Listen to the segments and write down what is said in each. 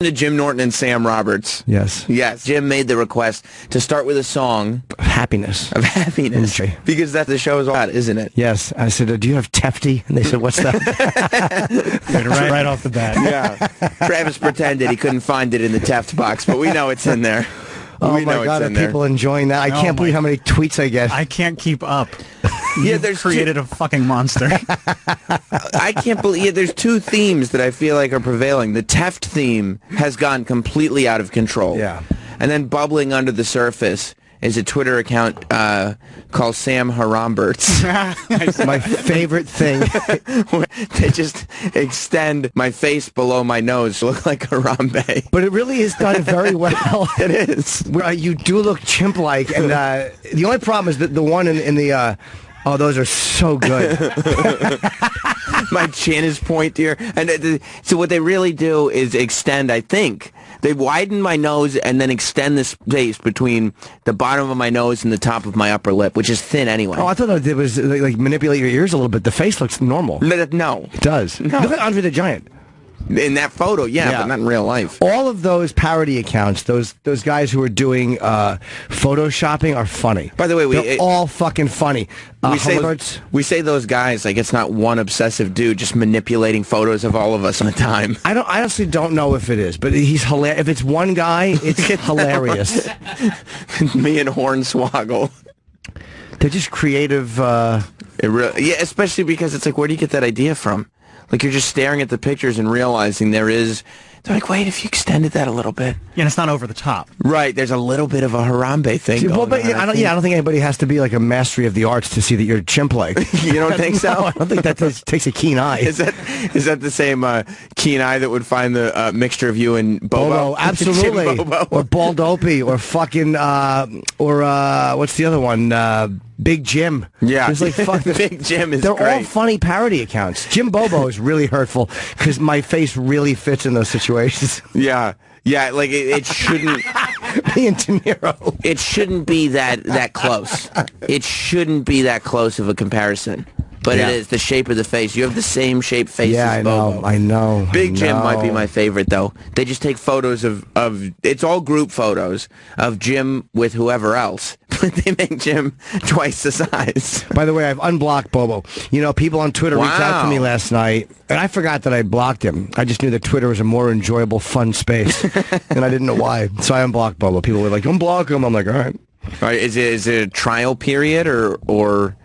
To Jim Norton and Sam Roberts. Yes. Yes. Jim made the request to start with a song Happiness. of happiness. Okay. Because that's the show is all about, isn't it? Yes. I said, do you have Tefty? And they said, what's that? right off the bat. Yeah. Travis pretended he couldn't find it in the Teft box, but we know it's in there. Oh my God, are people enjoying that? I can't believe how many tweets I get. I can't keep up. Yeah, there's created a fucking monster. I can't believe there's two themes that I feel like are prevailing. The Teft theme has gone completely out of control. Yeah. And then bubbling under the surface is a Twitter account called Sam Haramberts. My favorite thing. They just extend my face below my nose to look like Harambe. But it really is done very well. It is. You do look chimp-like, and the only problem is that the one in the... oh, those are so good. My chin is pointier. And so what they really do is extend, I think. They widen my nose and then extend the space between the bottom of my nose and the top of my upper lip, which is thin anyway. Oh, I thought it was like manipulate your ears a little bit. The face looks normal. No. It does. No. Look at Andre the Giant. In that photo, yeah, but not in real life. All of those parody accounts, those guys who are doing photoshopping are funny. By the way, they're all fucking funny. We say those guys like it's not one obsessive dude just manipulating photos of all of us on the time. I honestly don't know if it is, but he's hilarious. If it's one guy, it's hilarious. Me and Hornswoggle. They're just creative. Yeah, especially because it's like, where do you get that idea from? Like, you're just staring at the pictures and realizing they're like, wait, if you extended that a little bit. Yeah, and it's not over the top. Right, there's a little bit of a Harambe thing going on. I don't think anybody has to be like a mastery of the arts to see that you're chimp-like. You don't think so? No, I don't think that takes a keen eye. Is that the same keen eye that would find the mixture of you and Bobo? Absolutely. Bobo. Or Bald Opie, or fucking, what's the other one? Big Jim. Yeah. It's like, fuck this. Big Jim is They're great. all funny parody accounts. Jim Bobo is really hurtful because my face really fits in those situations. Yeah. Yeah, like it shouldn't... Me and De Niro. It shouldn't be that close. It shouldn't be that close of a comparison. But it is the shape of the face. You have the same shaped face as Bobo. I know. Big Jim might be my favorite, though. They just take photos of it's all group photos of Jim with whoever else. But they make Jim twice the size. By the way, I've unblocked Bobo. You know, people on Twitter reached out to me last night, and I forgot that I blocked him. I just knew that Twitter was a more enjoyable, fun space, and I didn't know why. So I unblocked Bobo. People were like, unblock him. I'm like, all right. All right, is it a trial period, or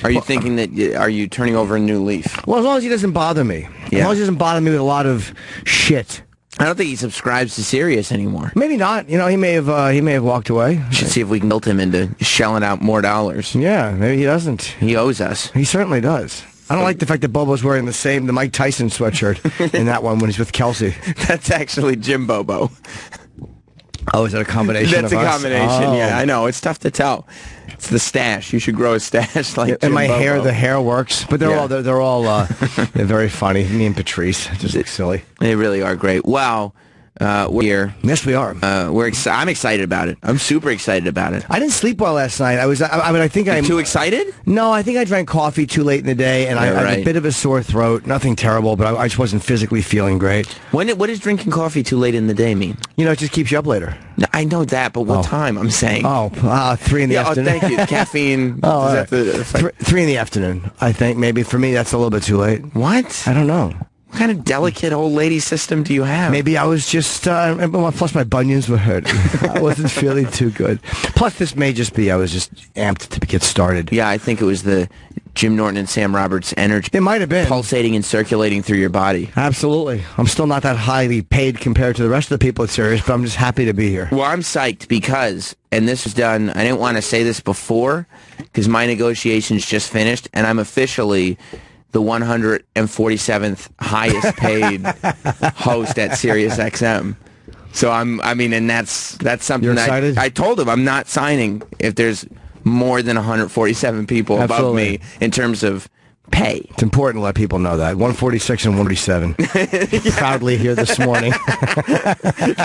are you thinking that are you turning over a new leaf? Well, as long as he doesn't bother me. Yeah. As long as he doesn't bother me with a lot of shit. I don't think he subscribes to Sirius anymore. Maybe not. You know, he may have walked away. Should see if we can guilt him into shelling out more dollars. Yeah, maybe he doesn't. He owes us. He certainly does. I don't like the fact that Bobo's wearing the Mike Tyson sweatshirt in that one when he's with Kelsey. That's actually Jim Bobo. Oh, is that a combination That's of a us? combination, Oh. yeah. I know. It's tough to tell. It's the stash. You should grow a stash like Jim and my Bobo. hair, the hair works. But they're all they're very funny. Me and Patrice just look silly. They really are great. Wow. We're here. Yes, we are. I'm excited about it. I'm super excited about it. I didn't sleep well last night. I think I'm too excited? No, I think I drank coffee too late in the day, and I had a bit of a sore throat. Nothing terrible, but I just wasn't physically feeling great. What does drinking coffee too late in the day mean? You know, it just keeps you up later. I know that, but what time? I'm saying. 3 in the afternoon. Oh, thank you. Caffeine. Is that 3 in the afternoon, I think. Maybe for me, that's a little bit too late. What? I don't know. What kind of delicate old lady system do you have? Maybe I was just, plus my bunions were hurt. I wasn't feeling too good. Plus, this may just be, I was just amped to get started. Yeah, I think it was the Jim Norton and Sam Roberts energy. It might have been. Pulsating and circulating through your body. Absolutely. I'm still not that highly paid compared to the rest of the people at Sirius, but I'm just happy to be here. Well, I'm psyched because, and this was done, I didn't want to say this before, because my negotiations just finished, and I'm officially the 147th highest paid host at Sirius XM. So and that's something. You're excited? I told him I'm not signing if there's more than 147 people above me in terms of pay. It's important to let people know that. 146 and 147. Proudly here this morning.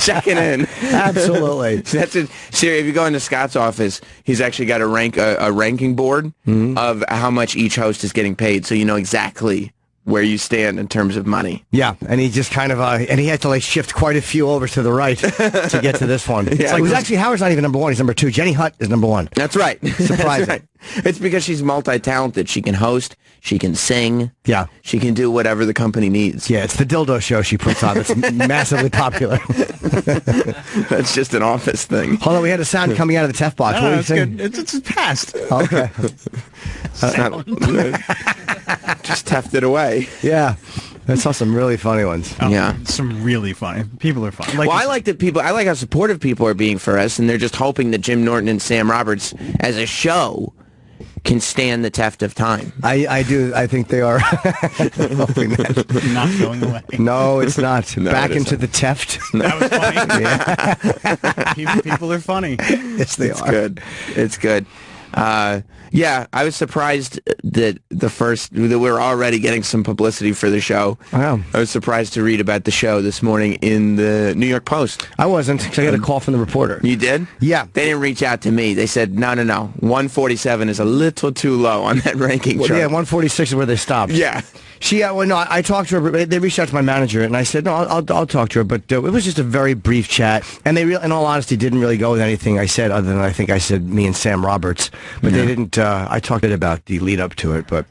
Checking in. Absolutely. That's it. Siri, if you go into Scott's office, he's actually got a ranking board of how much each host is getting paid, so you know exactly where you stand in terms of money. Yeah, and he just kind of, and he had to like shift quite a few over to the right to get to this one. Yeah, it was actually, Howard's not even number one, he's number two. Jenny Hutt is number one. That's right. Surprising. That's right. It's because she's multi-talented. She can host, she can sing. Yeah. She can do whatever the company needs. Yeah, it's the dildo show she puts on that's massively popular. That's just an office thing. Hold on, we had a sound coming out of the Tef box. No, What do you it's think? good. It's past. Okay. Just teft it away. Yeah. I saw some really funny ones. Oh, Yeah. Some really funny. People are funny. Like, Well, I like how supportive people are being for us, and they're just hoping that Jim Norton and Sam Roberts, as a show, can stand the teft of time. I do. I think they are hoping that. not going away. No, it's not. No, Back it into isn't. the Teft. That was funny. People are funny. Yes, they It's are. good. It's good. Yeah, I was surprised that that we're already getting some publicity for the show. Wow. I was surprised to read about the show this morning in the New York Post. I wasn't, because I got a call from the reporter. You did? Yeah. They didn't reach out to me. They said, no. 147 is a little too low on that ranking Well, chart. yeah, 146 is where they stopped. Yeah. I talked to her. They reached out to my manager, and I said, no, I'll talk to her. But it was just a very brief chat, and they, in all honesty, didn't really go with anything I said, other than I think I said me and Sam Roberts. But they didn't. I talked about the lead up to it, but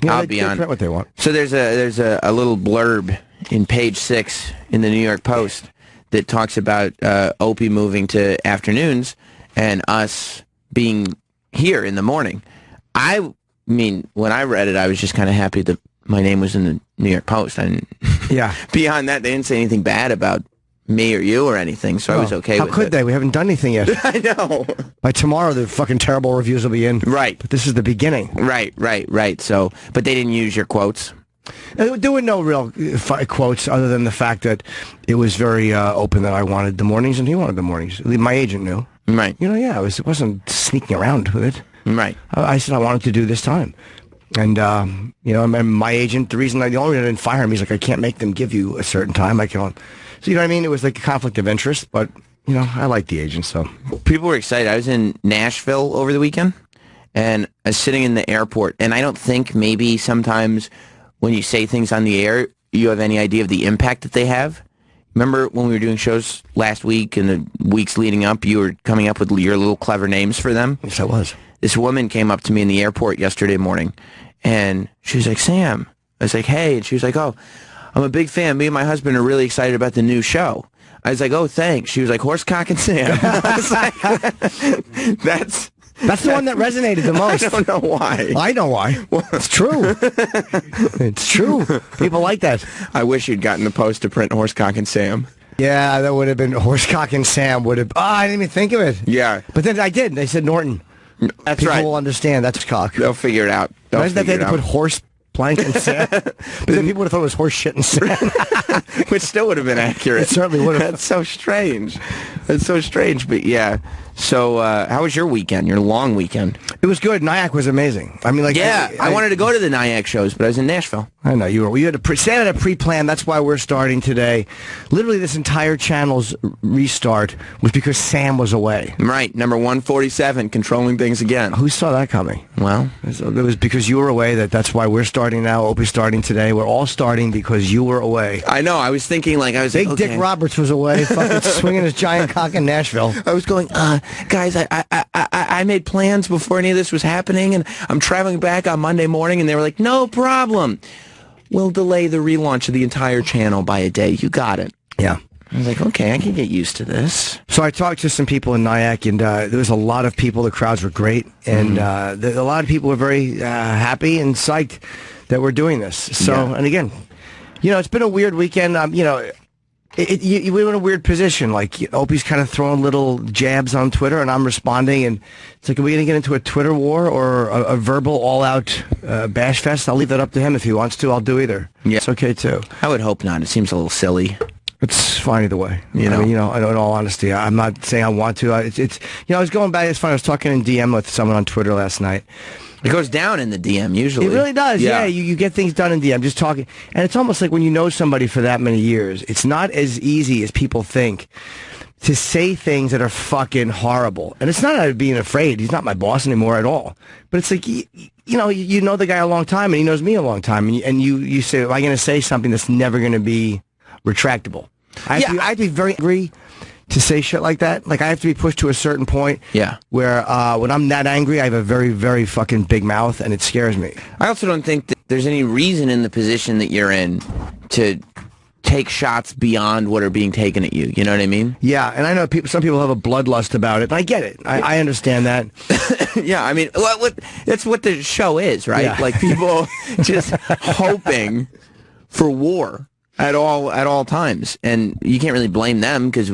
I'll they be on print what they want. So there's a little blurb in page 6 in the New York Post that talks about Opie moving to afternoons and us being here in the morning. I mean, when I read it, I was just kind of happy that my name was in the New York Post. And Yeah. beyond that, they didn't say anything bad about me or you or anything, so I was okay with it. How could they? We haven't done anything yet. I know. By tomorrow, the fucking terrible reviews will be in. Right. But this is the beginning. Right. So, but they didn't use your quotes. There were no real quotes other than the fact that it was very open that I wanted the mornings and he wanted the mornings. My agent knew. Right. It wasn't sneaking around with it. Right. I said I wanted to do this time. And, and my agent, the only reason I didn't fire him, he's like, I can't make them give you a certain time. I can't. So, you know what I mean? It was like a conflict of interest, but, I like the agent, so. People were excited. I was in Nashville over the weekend, and I was sitting in the airport, and I don't think maybe sometimes when you say things on the air, you have any idea of the impact that they have. Remember when we were doing shows last week and the weeks leading up, you were coming up with your little clever names for them? Yes, I was. This woman came up to me in the airport yesterday morning, and she was like, Sam. I was like, hey. And she was like, oh, I'm a big fan. Me and my husband are really excited about the new show. I was like, oh, thanks. She was like, Horsecock and Sam. I was like, That's the one that resonated the most. I don't know why. I know why. It's true. It's true. People like that. I wish you'd gotten the Post to print Horsecock and Sam. Yeah, that would have been Horsecock and Sam would have. Oh, I didn't even think of it. Yeah. But then I did. They said Norton. That's People right. will understand. That's cock. They'll figure it out. Imagine that they had to put horse plank and Sam. But then people would have thought it was horse shit and Sam. Which still would have been accurate. It certainly would have. That's so strange. That's so strange. But yeah. So how was your weekend? Your long weekend? It was good. Nyack was amazing. I mean, like, Yeah. I wanted to go to the Nyack shows, but I was in Nashville. I know you were. You had Sam had a pre-plan. That's why we're starting today. Literally, this entire channel's restart was because Sam was away. Right. Number 147, controlling things again. Who saw that coming? Well, It was because you were away. That's why we're starting now. Opie's starting today. We're all starting because you were away. I know. I was thinking Big like, Dick okay. Roberts was away, fucking swinging his giant cock in Nashville. I was going, guys, I made plans before any of this was happening, and I'm traveling back on Monday morning, and they were like, no problem. We'll delay the relaunch of the entire channel by a day. You got it. Yeah. I was like, okay, I can get used to this. So I talked to some people in Nyack, and there was a lot of people. The crowds were great, and a lot of people were very happy and psyched that we're doing this. So, Yeah. and again, it's been a weird weekend. We're in a weird position. Like, Opie's kind of throwing little jabs on Twitter, and I'm responding, and it's like, are we going to get into a Twitter war or a verbal all-out bash fest? I'll leave that up to him. If he wants to, I'll do either. Yeah. It's okay, too. I would hope not. It seems a little silly. It's fine either way. You know? I mean, in all honesty, I'm not saying I want to. I was going back. It's funny. I was talking in DM with someone on Twitter last night. It goes down in the DM usually. It really does. Yeah, you get things done in DM. Just talking, and it's almost like when you know somebody for that many years, it's not as easy as people think. to say things that are fucking horrible. And it's not out of being afraid. He's not my boss anymore at all. But it's like, you know the guy a long time, and he knows me a long time. And you say, am I going to say something that's never going to be retractable? I have to be very angry to say shit like that. Like, I have to be pushed to a certain point where when I'm that angry, I have a very, very fucking big mouth, and it scares me. I also don't think that there's any reason in the position that you're in to take shots beyond what are being taken at you. You know what I mean? Yeah, and I know some people have a bloodlust about it, and I get it. I understand that. Yeah, I mean, that's what the show is, right? Yeah. Like, people just hoping for war at all times. And you can't really blame them, because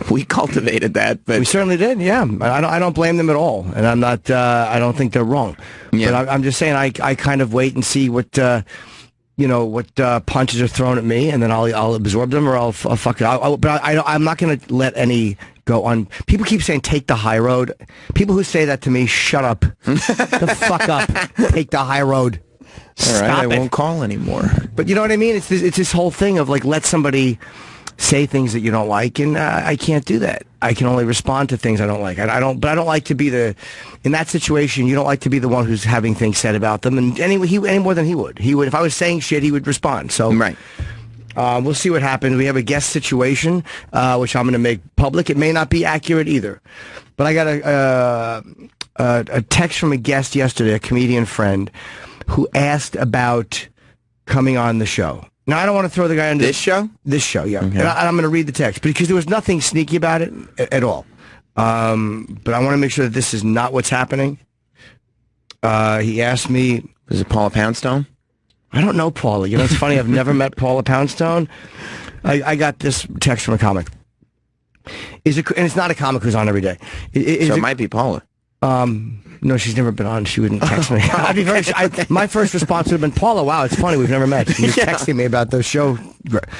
we cultivated that. But we certainly did, yeah. I don't blame them at all, and I'm not. I don't think they're wrong. Yeah. But I'm just saying, I kind of wait and see what punches are thrown at me, and then I'll absorb them, or I'll fuck it. But I'm not going to let any go on. People keep saying take the high road. People who say that to me, shut up. The fuck up. Take the high road. All right, I won't call anymore. But you know what I mean? It's this whole thing of, like, let somebody say things that you don't like, and I can't do that. I can only respond to things I don't like. But I don't like to be in that situation. You don't like to be the one who's having things said about them. And anyway, any more than he would. He would, if I was saying shit, he would respond. So right. We'll see what happens. We have a guest situation, which I'm going to make public. It may not be accurate either, but I got a text from a guest yesterday, a comedian friend, who asked about coming on the show. Now, I don't want to throw the guy under... This show? This show, yeah. Okay. And I'm going to read the text, because there was nothing sneaky about it at all. But I want to make sure that this is not what's happening. He asked me... Was it Paula Poundstone? I don't know Paula. You know, it's funny. I've never met Paula Poundstone. I got this text from a comic. And it's not a comic who's on every day. So it might be Paula. No, she's never been on. She wouldn't text me. I'd be my first response would have been, Paula, wow, it's funny, we've never met. You're texting me about the show.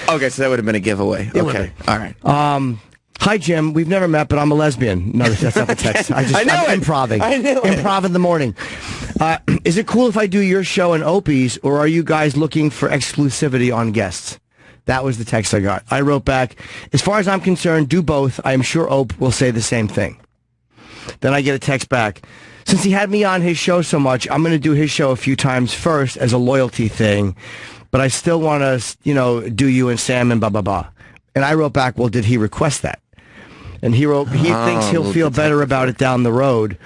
Okay, so that would have been a giveaway. Okay, all right. Hi, Jim. We've never met, but I'm a lesbian. No, that's not the text. I'm improving. I knew it. Improv in the morning. Is it cool if I do your show and Opie's, or are you guys looking for exclusivity on guests? That was the text I got. I wrote back, as far as I'm concerned, do both. I am sure Ope will say the same thing. Then I get a text back. Since he had me on his show so much, I'm going to do his show a few times first as a loyalty thing, but I still want to, do you and Sam and blah, blah, blah. And I wrote back, well, did he request that? And he wrote, he thinks he'll feel better about it down the road,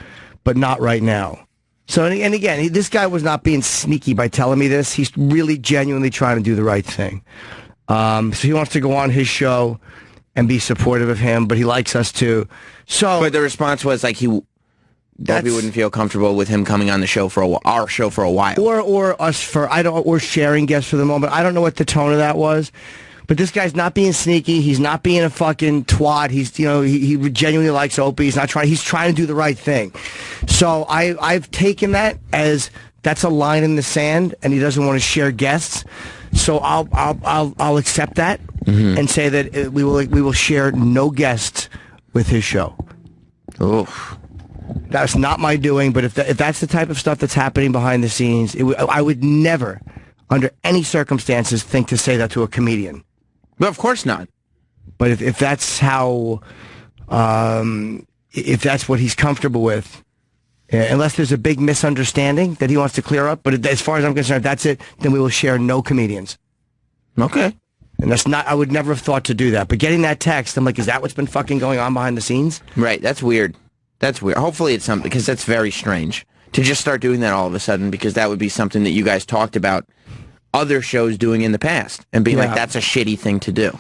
but not right now. So, and again, this guy was not being sneaky by telling me this. He's really genuinely trying to do the right thing. So he wants to go on his show and be supportive of him, but he likes us too. So, but the response was like Opie wouldn't feel comfortable with him coming on the show our show for a while, or us or sharing guests for the moment. I don't know what the tone of that was, but this guy's not being sneaky. He's not being a fucking twat. He's he genuinely likes Opie. He's not trying. He's trying to do the right thing. So I've taken that as that's a line in the sand, and he doesn't want to share guests. So I'll accept that and say that we will share no guests with his show. Oof. That's not my doing, but if that's the type of stuff that's happening behind the scenes, I would never, under any circumstances, think to say that to a comedian. Well, of course not. But if that's how, if that's what he's comfortable with, unless there's a big misunderstanding that he wants to clear up, but as far as I'm concerned, if that's it, then we will share no comedians. Okay. And that's not, I would never have thought to do that. But getting that text, I'm like, is that what's been fucking going on behind the scenes? Right, that's weird. That's weird. Hopefully it's something, because that's very strange to just start doing that all of a sudden, because that would be something that you guys talked about other shows doing in the past and being like, that's a shitty thing to do.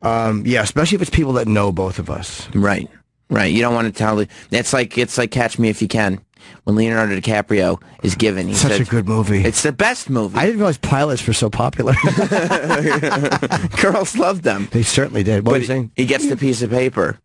Yeah, especially if it's people that know both of us. Right. Right. You don't want to tell it's like Catch Me If You Can. When Leonardo DiCaprio is given, he such said, a good movie. It's the best movie. I didn't realize pilots were so popular. Girls loved them. They certainly did. What were you saying? He gets the piece of paper.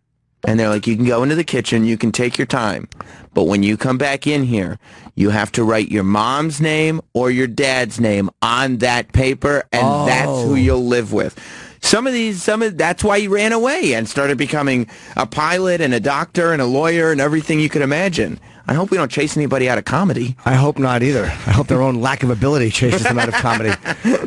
And they're like, you can go into the kitchen, you can take your time. But when you come back in here, you have to write your mom's name or your dad's name on that paper, and that's who you'll live with. That's why he ran away and started becoming a pilot and a doctor and a lawyer and everything you could imagine. I hope we don't chase anybody out of comedy. I hope not either. I hope their own lack of ability chases them out of comedy.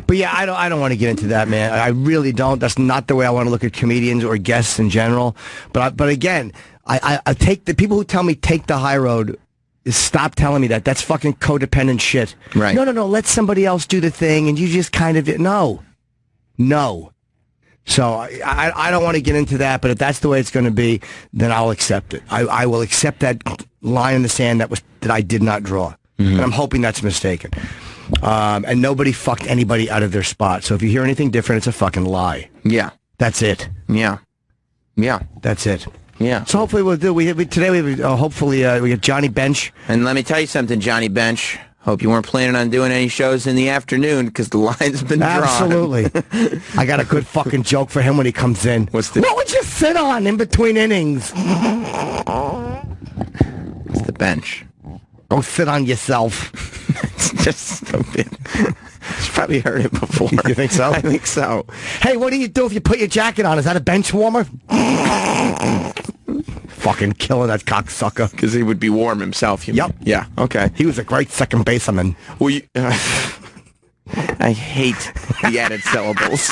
But yeah, I don't want to get into that, man. I really don't. That's not the way I want to look at comedians or guests in general. But again, I take the people who tell me take the high road. Stop telling me that. That's fucking codependent shit. Right. No. Let somebody else do the thing, and you just kind of no. So I don't want to get into that, but if that's the way it's going to be, then I'll accept it. I will accept that line in the sand that I did not draw, and I'm hoping that's mistaken. And nobody fucked anybody out of their spot. So if you hear anything different, it's a fucking lie. Yeah, that's it. Yeah, that's it. Yeah. So hopefully we'll do. Today we get Johnny Bench. And let me tell you something, Johnny Bench. Hope you weren't planning on doing any shows in the afternoon because the line's been drawn. Absolutely. I got a good fucking joke for him when he comes in. What would you sit on in between innings? It's the bench. Go sit on yourself. It's just stupid. You've probably heard it before. You think so? I think so. Hey, what do you do if you put your jacket on? Is that a bench warmer? Fucking killing that cocksucker. Because he would be warm himself. Yep. Yeah, okay. He was a great second baseman. Well, I hate the added syllables.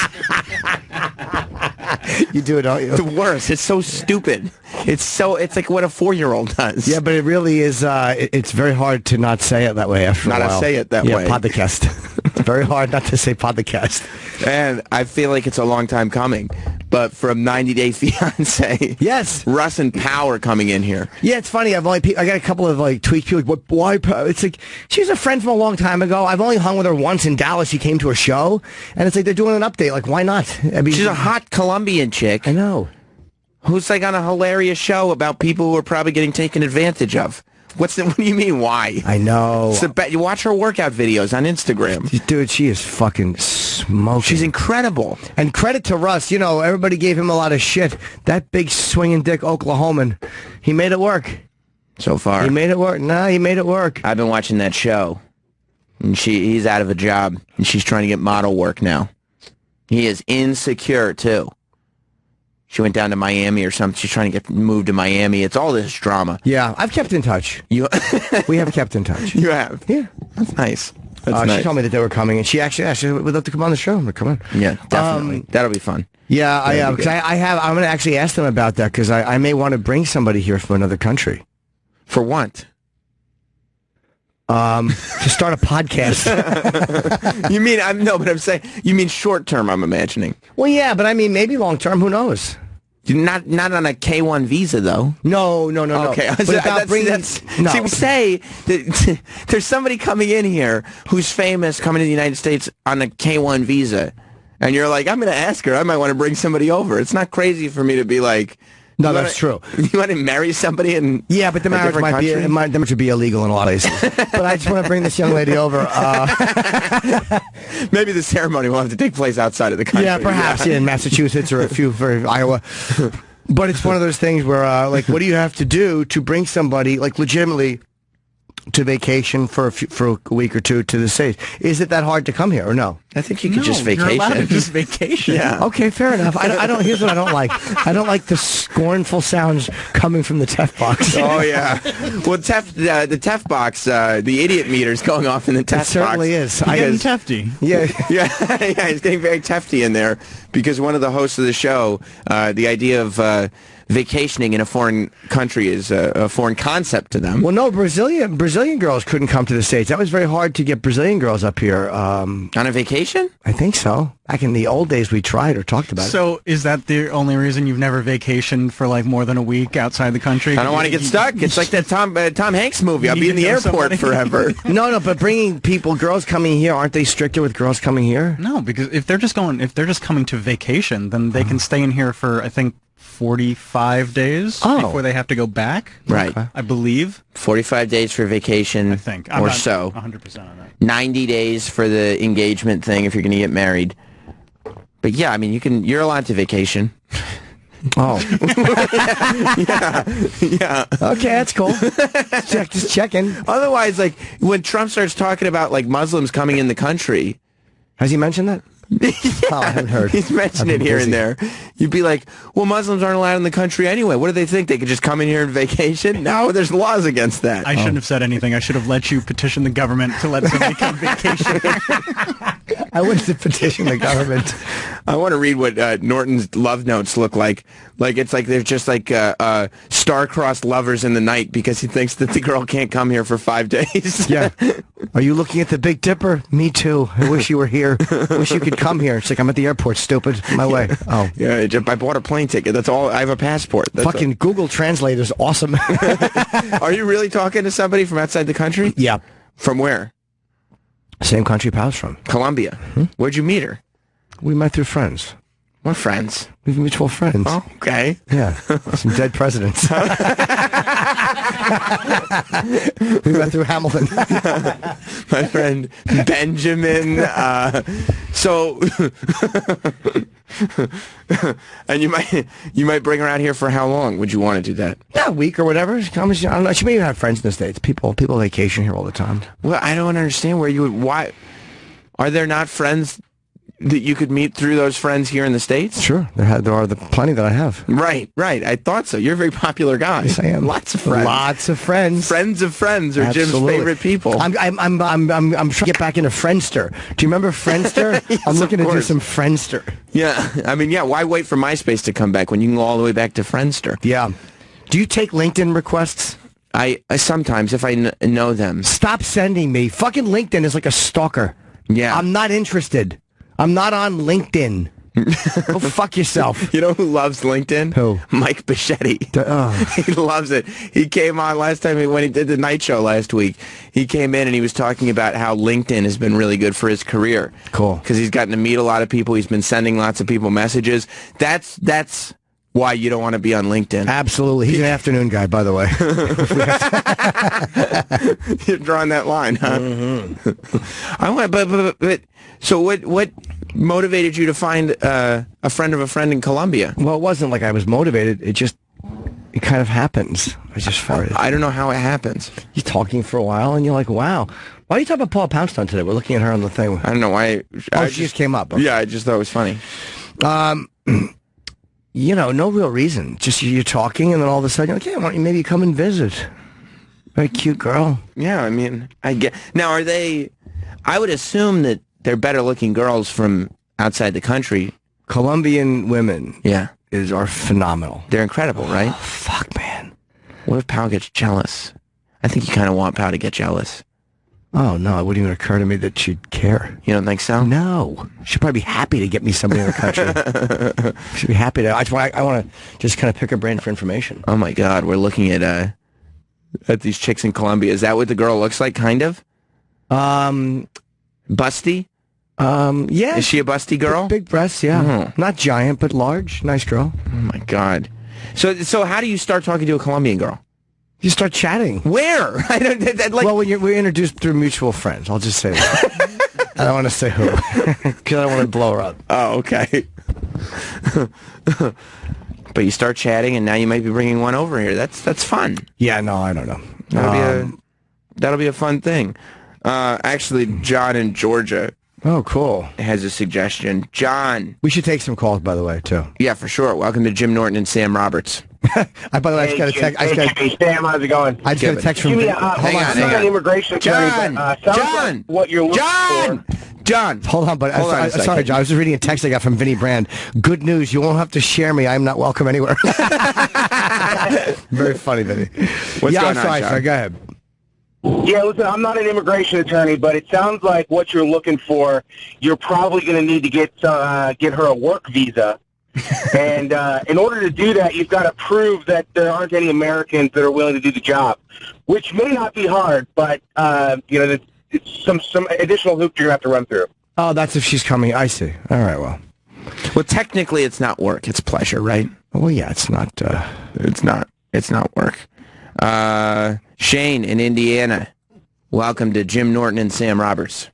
You do it, don't you? The worst. It's so stupid. It's like what a 4-year-old does. Yeah, but it really is. It's very hard to not say it that way after a while. Not to say it that way. Podcast. It's very hard not to say podcast. And I feel like it's a long time coming. But from 90 Day Fiancé, yes, Russ and Power coming in here. Yeah, it's funny. I got a couple of tweets. People like, why? It's like she's a friend from a long time ago. I've only hung with her once in Dallas. She came to a show, and it's like they're doing an update. Like, why not? I mean, she's a hot Colombian chick. I know. Who's like on a hilarious show about people who are probably getting taken advantage of. What do you mean, why? I know. You watch her workout videos on Instagram. Dude, she is fucking smoking. She's incredible. And credit to Russ. You know, everybody gave him a lot of shit. That big swinging dick Oklahoman, he made it work. So far. He made it work. No, he made it work. I've been watching that show. And he's out of a job. And she's trying to get model work now. He is insecure, too. She went down to Miami or something. She's trying to get moved to Miami. It's all this drama. Yeah, I've kept in touch. We have kept in touch. You have? Yeah. That's nice. That's nice. She told me that they were coming, and she actually would love to come on the show. Come on. Yeah, definitely. That'll be fun. Yeah, I'm going to actually ask them about that because I may want to bring somebody here from another country. For what? To start a podcast. You mean but I'm saying you mean short term. I'm imagining. Well, yeah, but I mean maybe long term. Who knows? Not on a K1 visa though. No. Okay, But about bringing. No. See, we say that there's somebody coming in here who's famous coming to the United States on a K1 visa, and you're like, I'm going to ask her. I might want to bring somebody over. It's not crazy for me to be like. No, that's true. You want to marry somebody in but the marriage might be illegal in a lot of places. But I just want to bring this young lady over. Maybe the ceremony will have to take place outside of the country. Yeah, perhaps in Massachusetts or Iowa. But it's one of those things where, what do you have to do to bring somebody, legitimately, to vacation for a week or two to the States? Is it that hard to come here or no? I think you could just vacation. You're allowed to just vacation. Yeah. Okay, fair enough. I don't. Here's what I don't like. I don't like the scornful sounds coming from the TEF box. Oh yeah. Well, the TEF box, the idiot meter's going off in the TEF box. It certainly is. Getting tefty. Yeah. Yeah. It's getting very tefty in there because one of the hosts of the show, the idea of vacationing in a foreign country is a foreign concept to them. Well, no, Brazilian girls couldn't come to the States. That was very hard to get Brazilian girls up here. On a vacation? I think so. Back in the old days, we tried or talked about it. So is that the only reason you've never vacationed for more than a week outside the country? I don't want to get stuck. It's like that Tom Hanks movie. I'll be in the airport forever. No, but bringing girls coming here, aren't they stricter with girls coming here? No, because if they're just coming to vacation, then they can stay in here for, I think, 45 days before they have to go back. Right. I believe. 45 days for vacation, I think. I'm not 100% on that. 90 days for the engagement thing if you're going to get married. But yeah, I mean, you're allowed to vacation. Oh. Yeah. Okay, that's cool. Just checking. Otherwise, when Trump starts talking about Muslims coming in the country. Has he mentioned that? Oh, I haven't heard. He's mentioned it here and there. You'd be like, well, Muslims aren't allowed in the country anyway. What do they think? They could just come in here and vacation? No, there's laws against that. I shouldn't have said anything. I should have let you petition the government to let somebody come vacation. I wouldn't have petitioned the government. I want to read what Norton's love notes look like. Like, it's like they're just like star-crossed lovers in the night because he thinks that the girl can't come here for 5 days. Yeah. Are you looking at the Big Dipper? Me too. I wish you were here. Wish you could come here. It's like, I'm at the airport, stupid. My way. Oh. Yeah, I bought a plane ticket. That's all. I have a passport. That's Fucking Google Translate is awesome. Are you really talking to somebody from outside the country? Yeah. From where? Same country Pal's from. Colombia. Where'd you meet her? We met through friends. What friends? We have mutual friends. Oh, okay. Yeah. Some dead presidents. We met through Hamilton. My friend Benjamin. And you might bring her out here for how long? Would you want to do that? Yeah, a week or whatever. She comes, I don't know. She may even have friends in the States. People vacation here all the time. Well, I don't understand where you would. Why are there not friends that you could meet through those friends here in the States? Sure, there are plenty that I have. Right. I thought so. You're a very popular guy. Yes, I am. Lots of friends. Lots of friends. Friends of friends are Absolutely. Jim's favorite people. I'm trying to get back into Friendster. Do you remember Friendster? Yes, I'm looking to of do course. some Friendster. Yeah. I mean, yeah. Why wait for MySpace to come back when you can go all the way back to Friendster? Yeah. Do you take LinkedIn requests? I sometimes, if I know them. Stop sending me. Fucking LinkedIn is like a stalker. Yeah. I'm not interested. I'm not on LinkedIn. Go fuck yourself. You know who loves LinkedIn? Who? Mike Bichetti. He loves it. He came on last time when he did the night show last week. He came in and he was talking about how LinkedIn has been really good for his career. Cool. Because he's gotten to meet a lot of people. He's been sending lots of people messages. That's why you don't want to be on LinkedIn. Absolutely. He's an afternoon guy, by the way. You're drawing that line, huh? Mm-hmm. I want, but so what motivated you to find a friend of a friend in Colombia? Well, it wasn't like I was motivated. It kind of happens. I just found it. I don't know how it happens. You're talking for a while, and you're like, wow. Why are you talking about Paula Poundstone today? We're looking at her on the thing. I don't know why. She just came up. Okay. Yeah, I just thought it was funny. You know, no real reason. Just you're talking, and then all of a sudden, you're like, yeah, why don't you maybe come and visit? Very cute girl. Yeah, I mean, I get. Now, are they? I would assume that they're better looking girls from outside the country. Colombian women, yeah, are phenomenal. They're incredible, right? Oh, fuck, man. What if Pal gets jealous? I think you kind of want Pal to get jealous. Oh, no, it wouldn't even occur to me that she'd care. You don't think so? No. She'd probably be happy to get me somebody in the country. She'd be happy to. I want to just kind of pick her brain for information. Oh, my God. We're looking at these chicks in Colombia. Is that what the girl looks like, kind of? Busty? Yeah. Is she a busty girl? Big breasts, yeah. Not giant, but large. Nice girl. Oh, my God. So how do you start talking to a Colombian girl? You start chatting. Where? I don't, well, we're introduced through mutual friends. I'll just say that. I don't want to say who, because I don't want to blow her up. Oh, okay. But you start chatting, and now you might be bringing one over here. That's fun. Yeah, no, I don't know. That'll be a fun thing. Actually, John in Georgia. Oh, cool. Has a suggestion. John. We should take some calls, by the way, too. Yeah, for sure. Welcome to Jim Norton and Sam Roberts. By the way, I just got a text. Hey, Sam, how's it going? I just got a text from... Hang on. An immigration attorney, John! Like what you're looking for. John! Hold on, sorry, John. I was just reading a text I got from Vinny Brand. Good news, you won't have to share me. I'm not welcome anywhere. Very funny, Vinny. What's going on, sorry, John? go ahead. Yeah, listen, I'm not an immigration attorney, but it sounds like what you're looking for, you're probably going to need to get her a work visa. And in order to do that, you've got to prove that there aren't any Americans that are willing to do the job, which may not be hard, but it's some additional hoops you're going to have to run through. Oh, that's if she's coming. I see. All right, well, technically, it's not work. It's pleasure, right? Well, yeah, it's not. It's not work. Shane in Indiana. Welcome to Jim Norton and Sam Roberts.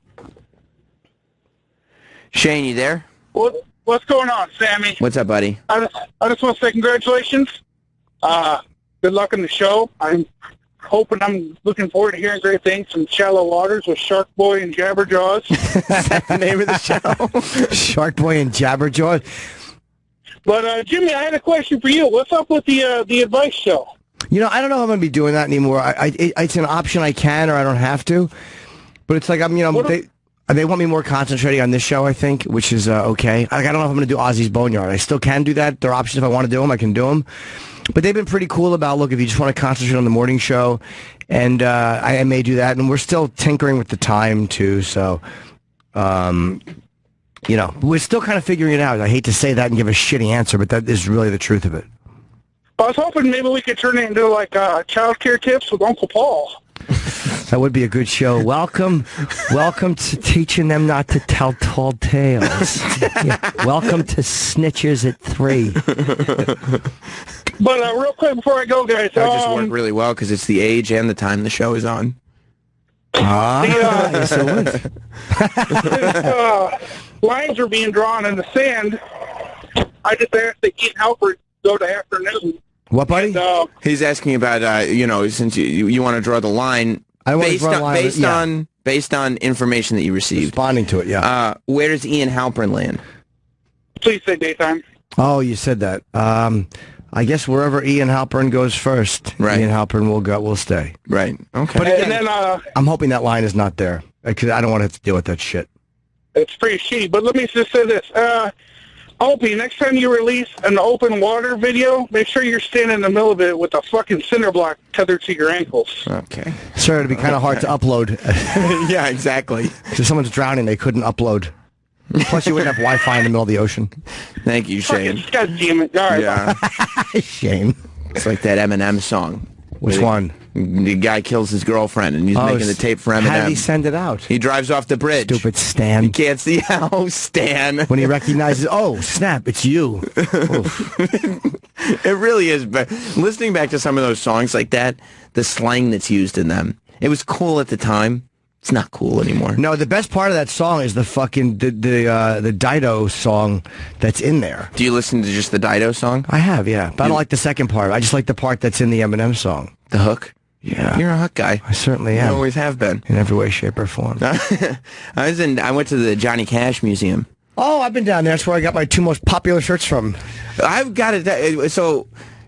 Shane, you there? What's going on, Sammy? What's up, buddy? I just want to say congratulations. Good luck on the show. I'm I'm looking forward to hearing great things from Shallow Waters with Shark Boy and Jabberjaws. Is that the name of the show? Shark Boy and Jabberjaw. But, Jimmy, I had a question for you. What's up with the advice show? You know, I don't know if I'm going to be doing that anymore. It's an option I can or I don't have to. But it's like, they want me more concentrating on this show, I think, which is okay. I don't know if I'm going to do Ozzy's Boneyard. I still can do that. There are options if I want to do them. I can do them. But they've been pretty cool about, look, if you just want to concentrate on the morning show, and I may do that. And we're still tinkering with the time, too. So, you know, we're still kind of figuring it out. I hate to say that and give a shitty answer, but that is really the truth of it. I was hoping maybe we could turn it into, like, child care tips with Uncle Paul. That would be a good show. Welcome to teaching them not to tell tall tales. Yeah. Welcome to Snitchers at 3. But real quick before I go, guys. That would just work really well because it's the age and the time the show is on. Yes, it would. Lines are being drawn in the sand. I just asked that Ian Halpert go to afternoon. What, buddy? And, he's asking about, since you want to draw the line, based on information that you received. Responding to it, yeah. Where does Ian Halpern land? Please say daytime. Oh, you said that. I guess wherever Ian Halpern goes first, right. Ian Halpern will stay. Right. Okay. But again, I'm hoping that line is not there because I don't want to have to deal with that shit. It's pretty shitty. But let me just say this. Opie, next time you release an open water video, make sure you're standing in the middle of it with a fucking cinder block tethered to your ankles. Okay. Sir, it'd be kind of hard to upload. Yeah, exactly. If someone's drowning, they couldn't upload. Plus, you wouldn't have Wi-Fi in the middle of the ocean. Thank you, Shane. God damn it. All right. Yeah. Shane. It's like that Eminem song. Which one? The guy kills his girlfriend, and he's making the tape for Eminem. How did he send it out? He drives off the bridge. Stupid Stan. You can't see how Stan. When he recognizes, oh, snap, it's you. It really is. But listening back to some of those songs like that, the slang that's used in them, it was cool at the time. It's not cool anymore. No, the best part of that song is the fucking the Dido song that's in there. Do you listen to just the Dido song? I have, yeah. But I don't like the second part. I just like the part that's in the Eminem song. The hook? Yeah. You're a hook guy. I certainly am. You always have been. In every way, shape, or form. I went to the Johnny Cash Museum. Oh, I've been down there. That's where I got my 2 most popular shirts from. I've got it. So,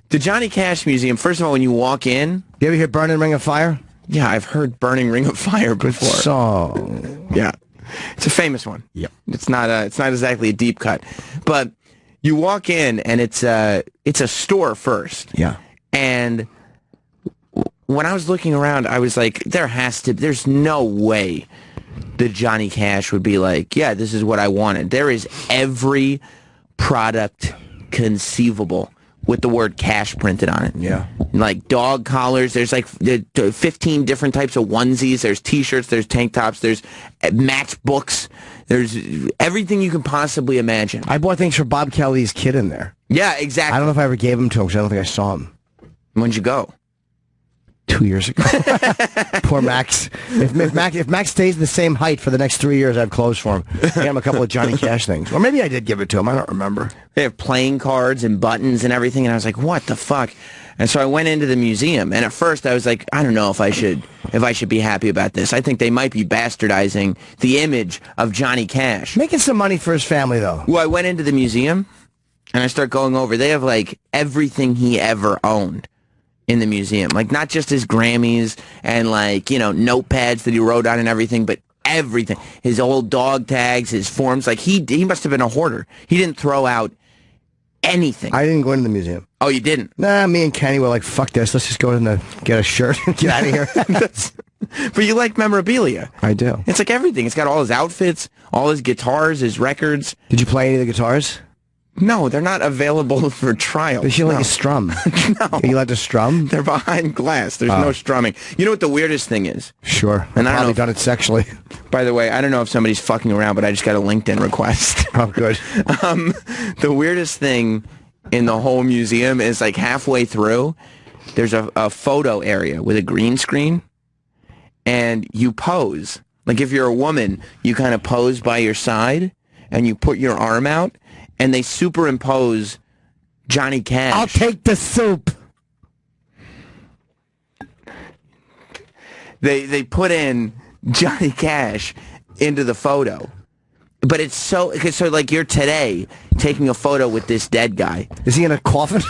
the Johnny Cash Museum, first of all, when you walk in... You ever hear Burning Ring of Fire? Yeah, I've heard Burning Ring of Fire before. Good song. Yeah. It's a famous one. Yep. It's not exactly a deep cut. But you walk in and it's a store first. Yeah. And when I was looking around, I was like, there's no way that Johnny Cash would be like, yeah, this is what I wanted. There is every product conceivable with the word cash printed on it. Yeah. Like dog collars, there's like 15 different types of onesies, there's t-shirts, there's tank tops, there's matchbooks, there's everything you can possibly imagine. I bought things for Bob Kelly's kid in there. Yeah, exactly. I don't know if I ever gave them to him because I don't think I saw him. When'd you go? 2 years ago. Poor Max. If Max stays the same height for the next 3 years, I have clothes for him. I got him a couple of Johnny Cash things. Or maybe I did give it to him. I don't remember. They have playing cards and buttons and everything, and I was like, what the fuck? And so I went into the museum, and at first I was like, I don't know if I should be happy about this. I think they might be bastardizing the image of Johnny Cash. Making some money for his family, though. Well, I went into the museum, and I start going over. They have, like, everything he ever owned in the museum. Like, not just his Grammys and, like, you know, notepads that he wrote on and everything, but everything. His old dog tags, his forms. Like, he must have been a hoarder. He didn't throw out anything. I didn't go into the museum. Oh, you didn't? Nah, me and Kenny were like, fuck this. Let's just go in and get a shirt and get out of here. But you like memorabilia. I do. It's like everything. It's got all his outfits, all his guitars, his records. Did you play any of the guitars? No, they're not available for trial. They should like a strum. No. Are you allowed to strum? They're behind glass. There's no strumming. You know what the weirdest thing is? Sure. And I've probably done it sexually. By the way, I don't know if somebody's fucking around, but I just got a LinkedIn request. Oh, good. The weirdest thing in the whole museum is like halfway through, there's a photo area with a green screen, and you pose. Like if you're a woman, you kind of pose by your side, and you put your arm out, and they superimpose Johnny Cash. I'll take the soup. they put in Johnny Cash into the photo. But it's so like you're today taking a photo with this dead guy. Is he in a coffin?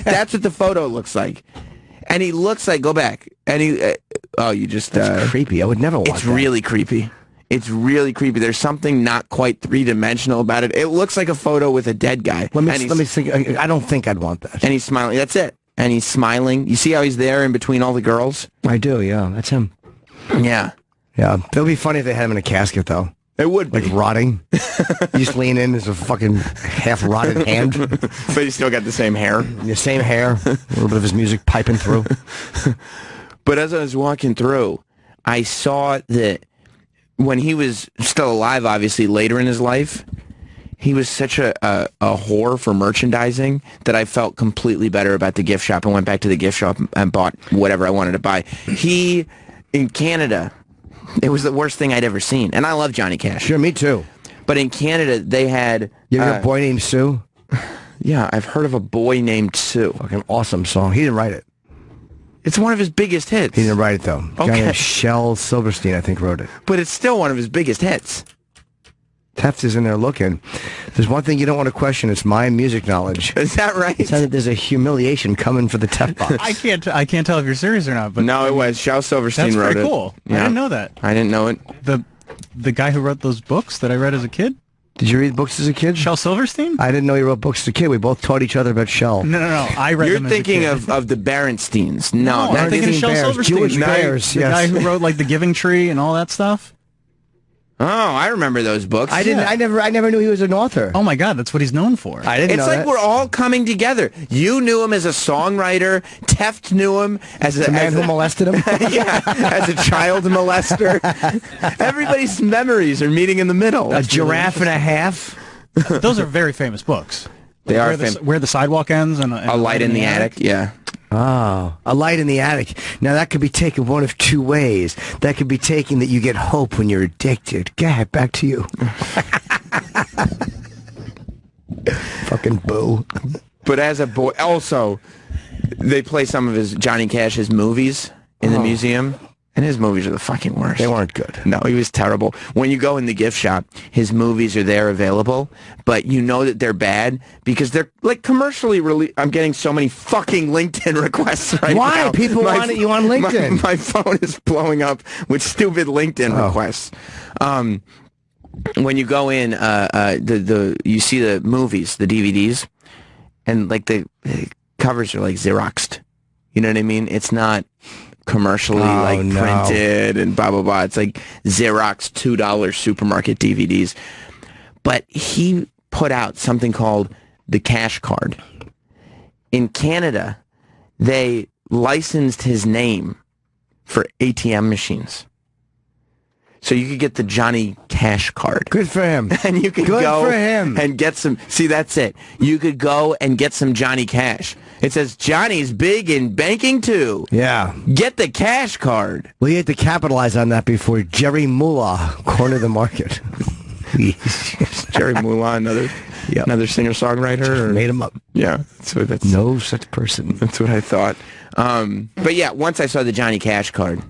That's what the photo looks like. And he looks like, go back. And he, That's creepy. I would never watch It's really creepy. It's really creepy. There's something not quite three-dimensional about it. It looks like a photo with a dead guy. Let me think. I don't think I'd want that. And he's smiling. That's it. And he's smiling. You see how he's there in between all the girls? I do, yeah. That's him. Yeah. Yeah. It would be funny if they had him in a casket, though. It would be. Like rotting. You just lean in, there's a fucking half-rotted hand. But he's still got the same hair. The same hair. A little bit of his music piping through. But as I was walking through, I saw that when he was still alive, obviously, later in his life, he was such a whore for merchandising that I felt completely better about the gift shop and went back to the gift shop and bought whatever I wanted to buy. He, in Canada, it was the worst thing I'd ever seen. And I love Johnny Cash. Sure, me too. But in Canada, they had... You ever heard a boy named Sue? Yeah, I've heard of a boy named Sue. Fucking awesome song. He didn't write it. It's one of his biggest hits. He didn't write it, though. Okay. Guy named Shel Silverstein, I think, wrote it. But it's still one of his biggest hits. Teft is in there looking. There's one thing you don't want to question. It's my music knowledge. Is that right? It sounds like there's a humiliation coming for the Teft box. I can't tell if you're serious or not. But No, it was. Shel Silverstein wrote it. That's pretty cool. Yeah. I didn't know that. I didn't know it. The guy who wrote those books that I read as a kid? Did you read books as a kid? Shel Silverstein? I didn't know you wrote books as a kid. We both taught each other about Shel. No. I read You're them as a thinking kid. of the Berensteins. No, I'm thinking of Shel Bears, Silverstein. Jewish the guy, Bears, the yes. guy who wrote like The Giving Tree and all that stuff. Oh, I remember those books. I never knew he was an author. Oh my God, that's what he's known for. I didn't It's know like that. we're all coming together. You knew him as a songwriter. Teft knew him as the man who molested him. yeah, as a child molester. Everybody's memories are meeting in the middle. A giraffe and a half. Those are very famous books. They are Where the Sidewalk Ends and A Light in the Attic. Yeah. Oh, A Light in the Attic. Now, that could be taken one of two ways. That could be taken that you get hope when you're addicted. Go ahead, back to you. Fucking boo. But as a boy, also, they play some of his Johnny Cash's movies in the museum. And his movies are the fucking worst. They weren't good. No, he was terrible. When you go in the gift shop, his movies are there available, but you know that they're bad because they're like commercially released. I'm getting so many fucking LinkedIn requests right now. Why? People want you on LinkedIn. My phone is blowing up with stupid LinkedIn requests. When you go in, you see the movies, the DVDs, and like the covers are like Xeroxed. You know what I mean? It's not commercially printed and blah blah blah. It's like Xerox $2 supermarket DVDs. But he put out something called the Cash Card. In Canada, they licensed his name for ATM machines. So you could get the Johnny Cash Card. Good for him. And you could go and get some... See, that's it. You could go and get some Johnny Cash. It says, Johnny's big in banking, too. Yeah. Get the Cash Card. Well, you had to capitalize on that before Jerry Mullah cornered the market. Jerry Mullah, another singer-songwriter? Made him up. Yeah. That's no such person. That's what I thought. But yeah, once I saw the Johnny Cash Card...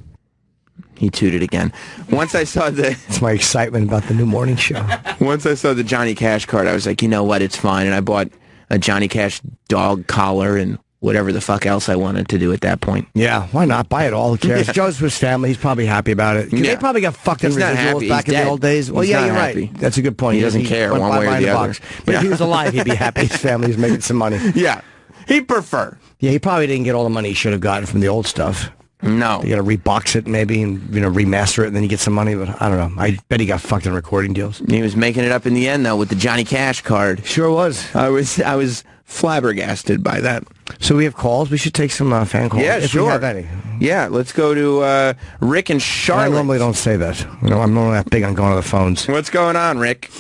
He tooted again. Once I saw It's my excitement about the new morning show. Once I saw the Johnny Cash Card, I was like, you know what, it's fine. And I bought a Johnny Cash dog collar and whatever the fuck else I wanted to do at that point. Yeah, why not? Buy it all. Who cares? Yeah. Joe's with his family. He's probably happy about it. Yeah. They probably got fucked in He's not residuals happy. back He's in the dead. old days. Well, He's yeah, not you're happy. right. That's a good point. He doesn't care went one way or behind the other. box. But if he was alive, he'd be happy. His family's making some money. Yeah. He'd prefer. Yeah, he probably didn't get all the money he should have gotten from the old stuff. No. You got to rebox it maybe and remaster it and then you get some money. But I don't know. I bet he got fucked in recording deals. He was making it up in the end, though, with the Johnny Cash Card. Sure was. I was flabbergasted by that. So we have calls. We should take some fan calls. Yeah, if sure. we have any. Yeah, let's go to Rick and Charlotte. I normally don't say that. I'm not that big on going to the phones. What's going on, Rick?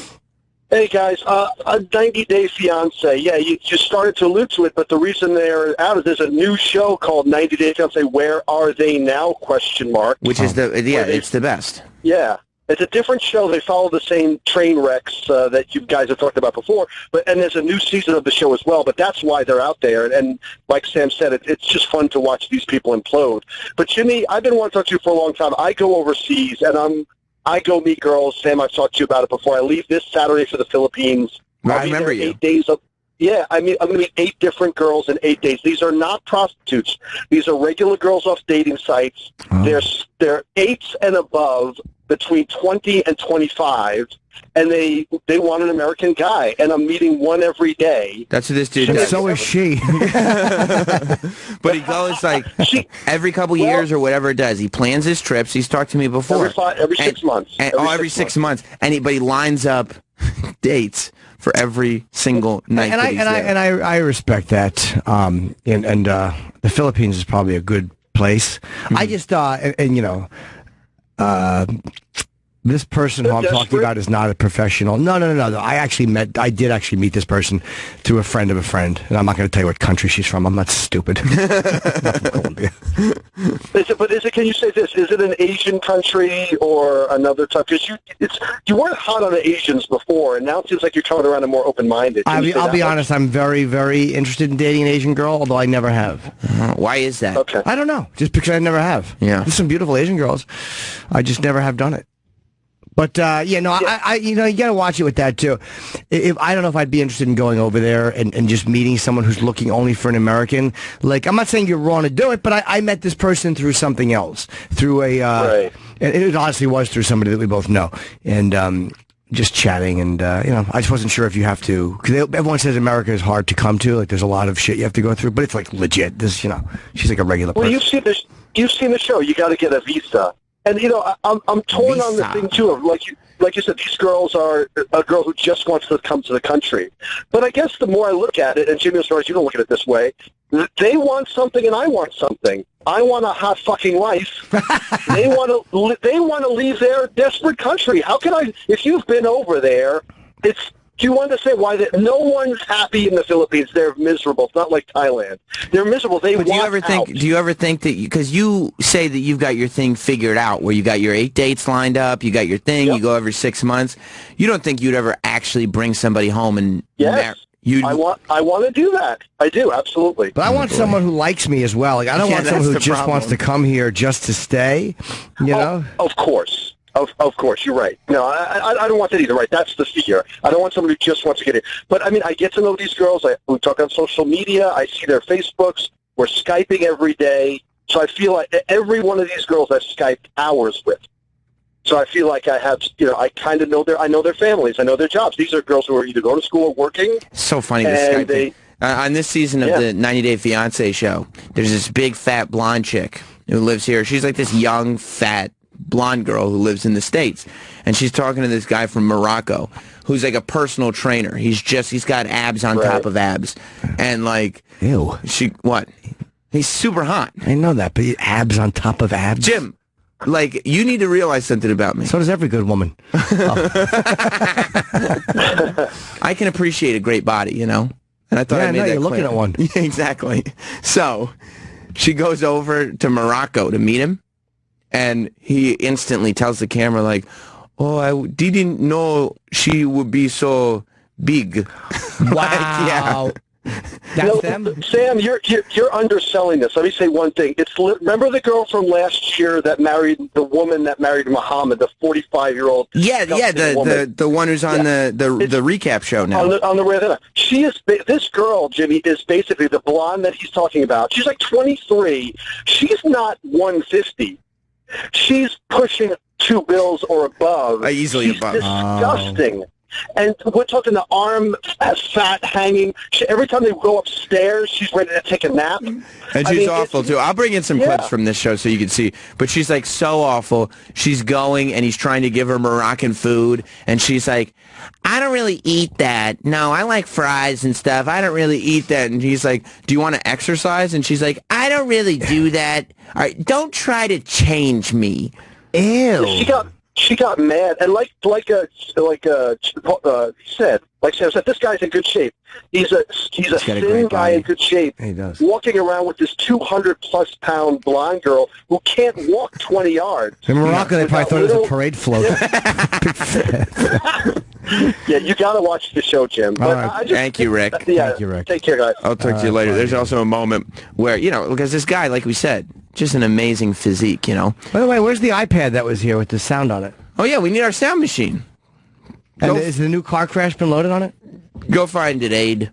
Hey, guys, a 90 Day Fiancé. Yeah, you just started to allude to it, but the reason they're out is there's a new show called 90 Day Fiancé, Where Are They Now? Question mark. Which is it's the best. Yeah. It's a different show. They follow the same train wrecks that you guys have talked about before, and there's a new season of the show as well, but that's why they're out there. And like Sam said, it's just fun to watch these people implode. But, Jimmy, I've been wanting to talk to you for a long time. I go overseas, and I go meet girls. Sam, I've talked to you about it before. I leave this Saturday for the Philippines. I remember you. 8 days of. Yeah, I'm going to meet 8 different girls in 8 days. These are not prostitutes. These are regular girls off dating sites. Oh. They're 8s and above, between 20 and 25, and they want an American guy, and I'm meeting one every day. That's what this dude does. So is she. But he goes like every couple years or whatever it does. He plans his trips. He's talked to me before. Every 6 months. Every 6 months. But he lines up dates for every single night. And I respect that. And the Philippines is probably a good place. Mm-hmm. I just this person who I'm talking about is not a professional. No. I did actually meet this person through a friend of a friend, and I'm not going to tell you what country she's from. I'm not stupid. I'm from Colombia. Can you say this? Is it an Asian country or another type? Because you weren't hot on the Asians before, and now it seems like you're coming around and more open-minded. I'll be honest. I'm very, very interested in dating an Asian girl, although I never have. Why is that? Okay. I don't know. Just because I never have. Yeah. There's some beautiful Asian girls. I just never have done it. But, I you got to watch it with that, too. I don't know if I'd be interested in going over there and just meeting someone who's looking only for an American. Like, I'm not saying you're wrong to do it, but I met this person through something else. Through right. And it honestly was through somebody that we both know. And, just chatting, and, I just wasn't sure if you have to, because everyone says America is hard to come to, like, there's a lot of shit you have to go through, but it's, like, legit. She's like a regular person. Well, you've seen the show. You got to get a visa. And, I'm torn on the thing, too, of, like you said, these girls are a girl who just wants to come to the country. But I guess the more I look at it, and Jimmy, as far as you don't look at it this way, they want something and I want something. I want a hot fucking life. They want to leave their desperate country. How can I, if you've been over there, do you understand why no one's happy in the Philippines? They're miserable. It's not like Thailand. They're miserable. Do you ever think that, because you say that you've got your thing figured out, where you got your 8 dates lined up, you got your thing, You go every 6 months. You don't think you'd ever actually bring somebody home and I want to do that. I do, absolutely. But I want someone who likes me as well. Like, I don't want someone who just wants to come here just to stay, you know? Of course. Of course, you're right. No, I don't want that either, right? That's the fear. I don't want somebody who just wants to get in. But, I mean, I get to know these girls. We talk on social media. I see their Facebooks. We're Skyping every day. So I feel like every one of these girls I've Skyped hours with. So I feel like I have, I kind of know their families. I know their jobs. These are girls who are either going to school or working. So funny, this Skype. On this season of the 90 Day Fiancé show, there's this big, fat, blonde chick who lives here. She's like this young, fat, blonde girl who lives in the States, and she's talking to this guy from Morocco who's like a personal trainer. He's got abs on top of abs, and like, ew. He's super hot. I know that, but abs on top of abs. Jim, like, you need to realize something about me. So does every good woman. I can appreciate a great body, and I thought I made that you're looking at one. Yeah, exactly. So she goes over to Morocco to meet him. And he instantly tells the camera, like, "Oh, I didn't know she would be so big." Wow. That's them? Sam, you're underselling this. Let me say one thing. Remember the girl from last year that married the woman that married Muhammad, the 45-year-old? Yeah, the one who's on the recap show now. On the radio. This girl, Jimmy, is basically the blonde that he's talking about. She's like 23. She's not 150. She's pushing 2 bills or above. Easily above. Disgusting. And we're talking the arm as fat hanging. Every time they go upstairs, she's ready to take a nap. And she's awful, too. I'll bring in some clips from this show so you can see. But she's, like, so awful. She's going, and he's trying to give her Moroccan food. And she's like, "I don't really eat that. No, I like fries and stuff. I don't really eat that." And he's like, "Do you want to exercise?" And she's like, "I don't really do that. All right, don't try to change me." Ew. she got mad, and like Sam said, this guy's in good shape. He's a thin guy in good shape. He does. Walking around with this 200+ pound blonde girl who can't walk 20 yards. In Morocco, they probably thought it was a parade float. Yeah, you got to watch the show, Jim. All right. Thank you, Rick. Thank you, Rick. Take care, guys. I'll talk to you later. There's also a moment where, because this guy, like we said, just an amazing physique, By the way, where's the iPad that was here with the sound on it? Oh, yeah, we need our sound machine. And is the new car crash been loaded on it? Go find it, Aid.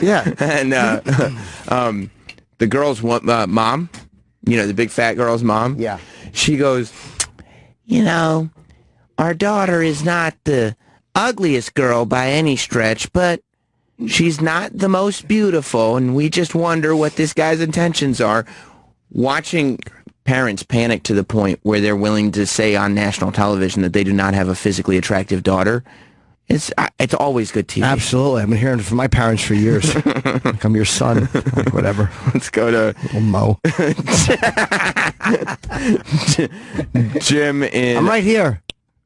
Yeah. And the girl's mom, the big fat girl's mom. Yeah. She goes, our daughter is not the ugliest girl by any stretch, but she's not the most beautiful, and we just wonder what this guy's intentions are. Watching parents panic to the point where they're willing to say on national television that they do not have a physically attractive daughter, it's always good TV. Absolutely. I've been hearing from my parents for years. Like I'm your son. Like whatever. Let's go to little Mo. Jim I'm right here.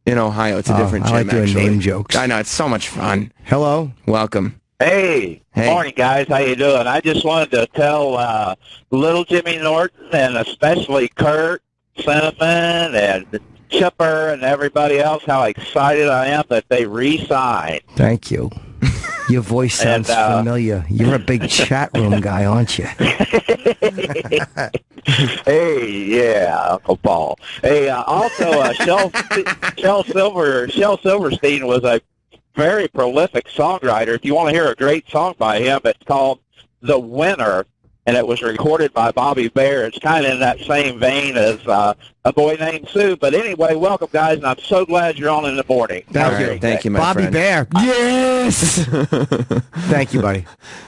In Ohio. It's a different Jim, I like doing actually. name jokes. I know, it's so much fun. Hello. Welcome. Hey. Morning, guys. How you doing? I just wanted to tell little Jimmy Norton and especially Kurt, Cinnamon, and Chipper, and everybody else how excited I am that they re-signed. Thank you. Your voice sounds familiar. You're a big chat room guy, aren't you? Hey, yeah, Uncle Paul. Hey, also, Shel Silverstein was a very prolific songwriter. If you want to hear a great song by him, it's called The Winner, and it was recorded by Bobby Bear. It's kind of in that same vein as A Boy Named Sue. But anyway, welcome, guys, and I'm so glad you're on in the morning. Thank you, my Bobby friend. Bear. Yes! Thank you, buddy.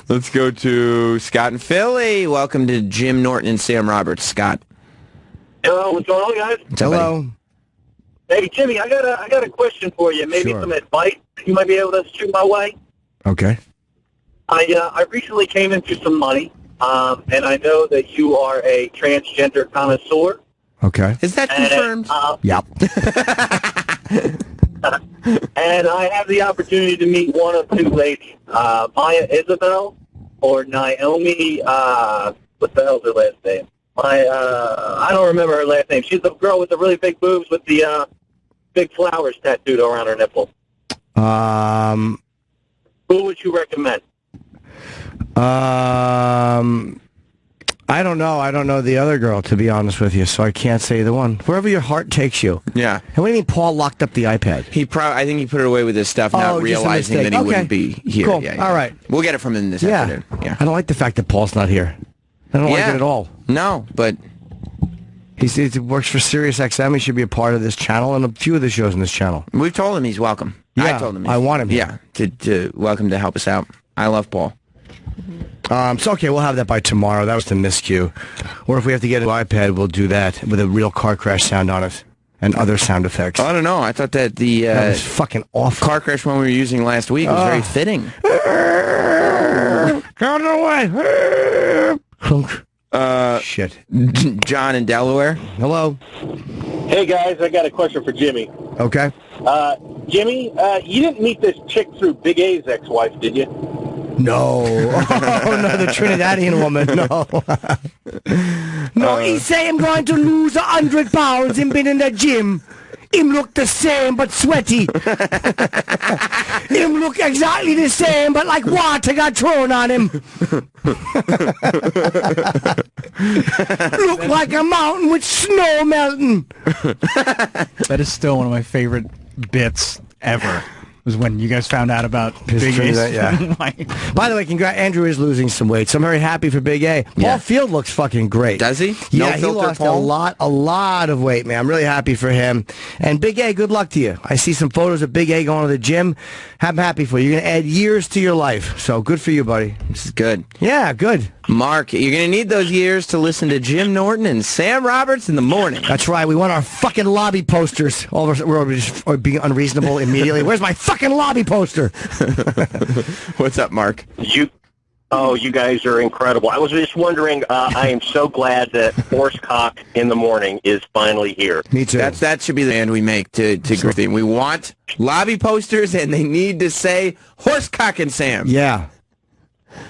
Let's go to Scott in Philly. Welcome to Jim Norton and Sam Roberts. Scott. Hello, what's going on, guys? Hello. Hey, Jimmy, I got a question for you. Maybe Sure. some advice you might be able to shoot my way. Okay. I recently came into some money, and I know that you are a transgender connoisseur. Okay. Is that confirmed? Yep. And I have the opportunity to meet one of two ladies, Maya Isabel or Naomi, what the hell's her last name? I don't remember her last name. She's the girl with the really big boobs with the big flowers tattooed around her nipple. Who would you recommend? I don't know. I don't know the other girl, to be honest with you, so I can't say the one. Wherever your heart takes you. Yeah. And what do you mean Paul locked up the iPad? I think he put it away with his stuff, not just a realizing mistake. that he Okay. wouldn't be here. Cool. Yeah, All right. We'll get it from him this afternoon. Yeah. I don't like the fact that Paul's not here. I don't like it at all. No, but He works for Sirius XM. He should be a part of this channel and a few of the shows in this channel. we've told him he's welcome. Yeah, I told him. I want him Yeah, to welcome to help us out. I love Paul. So, okay, we'll have that by tomorrow. That was the miscue. Or if we have to get an iPad, we'll do that with a real car crash sound on it and other sound effects. I don't know. I thought that the That was fucking awful. car crash one we were using last week was very fitting. Get out of the way! Clunk. Shit. John in Delaware. Hello. Hey, guys, I got a question for Jimmy. Okay. Jimmy, you didn't meet this chick through Big A's ex-wife, did you? No. Oh, no, the Trinidadian woman. No. No, he say I'm going to lose 100 pounds and been in the gym. Him look the same but sweaty. Him look exactly the same but like water got thrown on him. Look like a mountain with snow melting. That is still one of my favorite bits ever. Was when you guys found out about His Big A's. Trinidad, yeah. By the way, Andrew is losing some weight, so I'm very happy for Big A. Paul Field looks fucking great. Does he? Yeah, No he filter, lost Paul? a lot of weight, man. I'm really happy for him. And Big A, good luck to you. I see some photos of Big A going to the gym. I'm happy for you. You're going to add years to your life. So good for you, buddy. This is good. Yeah, good. Mark, you're going to need those years to listen to Jim Norton and Sam Roberts in the morning. That's right. We want our fucking lobby posters. All of us, we're just being unreasonable immediately. Where's my fucking lobby poster? What's up, Mark? You Oh, you guys are incredible. I was just wondering, I am so glad that Horsecock in the Morning is finally here. Me too. That should be the band we make to Griffin. We want lobby posters, and they need to say Horsecock and Sam. Yeah.